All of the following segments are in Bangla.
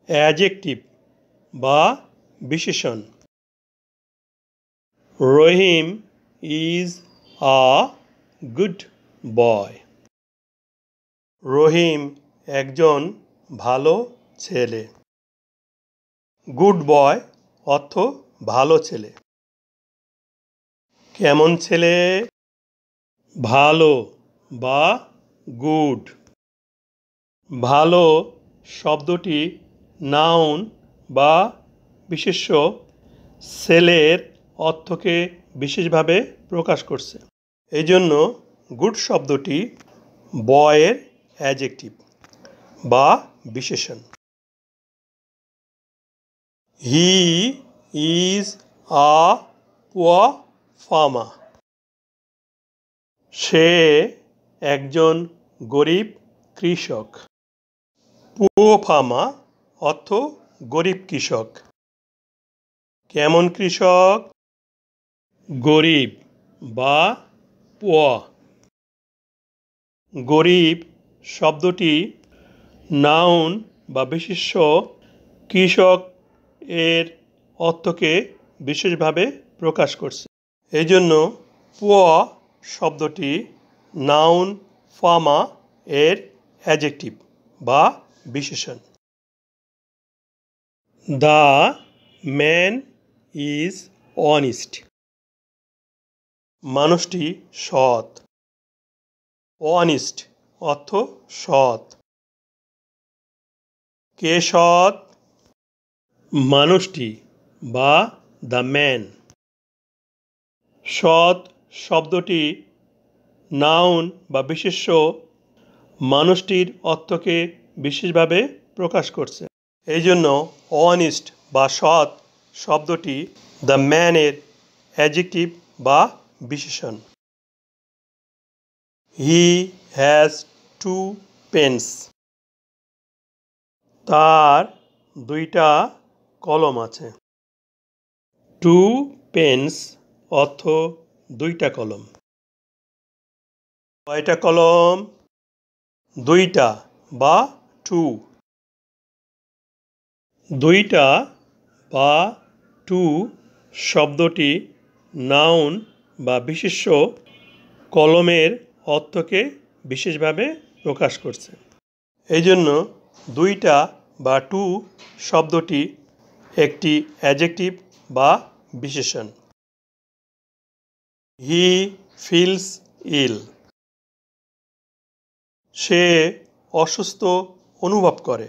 অ্যাডজেক্টিভ বা বিশেষণ। রহিম ইজ আ গুড বয়। রহিম একজন ভালো ছেলে। গুড বয় অর্থ ভালো ছেলে। কেমন ছেলে? ভালো বা গুড। ভালো শব্দটি নাউন বা বিশেষ্য ছেলের অর্থকে বিশেষভাবে প্রকাশ করছে। এই জন্য গুড শব্দটি বয়ের অ্যাডজেক্টিভ বা বিশেষণ। He is a poor farmer. সে একজন গরিব কৃষক। পুয়ার ফার্মার অর্থ গরিব কৃষক। কেমন কৃষক? গরিব বা পুয়ার। গরিব শব্দটি নাউন বা বিশেষ্য কৃষক এর অর্থকে বিশেষভাবে প্রকাশ করছে। এই জন্য পুয়ার শব্দটি নাউন ফার্মার এর অ্যাডজেক্টিভ বা বিশেষণ। The man is honest. মানুষটি সৎ। অনেস্ট অর্থ সৎ। কে সৎ? মানুষটি বা দ্য ম্যান। সৎ শব্দটি নাউন বা বিশেষ্য মানুষটির অর্থকে বিশেষভাবে প্রকাশ করছে। এই জন্য অনেস্ট বা সৎ শব্দটি দ্য ম্যানের অ্যাডজেক্টিভ বা বিশেষণ। He has two pens. তার দুইটা কলম আছে। টু পেন্স অর্থ দুইটা কলম। কয়টা কলম? দুইটা বা টু। দুইটা বা টু শব্দটি নাউন বা বিশেষ্য কলমের অর্থকে বিশেষভাবে প্রকাশ করছে। এই জন্য দুইটা বা টু শব্দটি একটি অ্যাডজেক্টিভ বা বিশেষণ। হি ফিলস ইল। সে অসুস্থ অনুভব করে।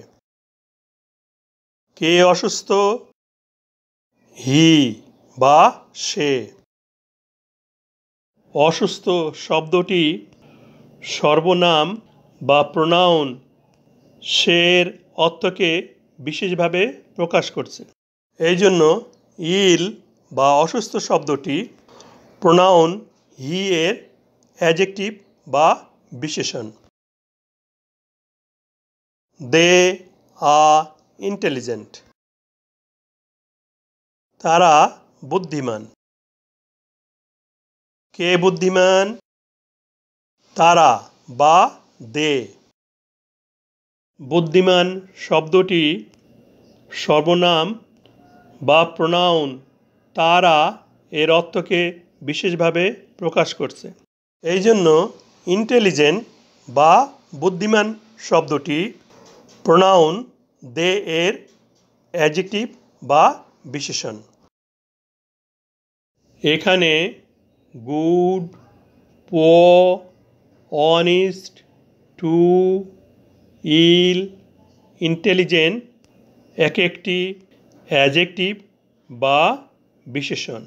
কে অসুস্থ? হি বা সে। অসুস্থ শব্দটি সর্বনাম বা প্রোনাউন সের অর্থকে বিশেষভাবে প্রকাশ করছে। এই জন্য ইল বা অসুস্থ শব্দটি প্রোনাউন হি এর অ্যাডজেক্টিভ বা বিশেষণ। দে আর ইন্টেলিজেন্ট। তারা বুদ্ধিমান। কে বুদ্ধিমান? তারা বা দে। বুদ্ধিমান শব্দটি সর্বনাম বা প্রোনাউন তারা এর অর্থকে বিশেষভাবে প্রকাশ করছে। এই জন্য ইন্টেলিজেন্ট বা বুদ্ধিমান শব্দটি প্রোনাউন দে এর অ্যাডজেক্টিভ বা বিশেষণ। এখানে গুড, পুয়ার, অনেস্ট, টু, ইল, ইন্টেলিজেন্ট এক একটি অ্যাডজেক্টিভ বা বিশেষণ।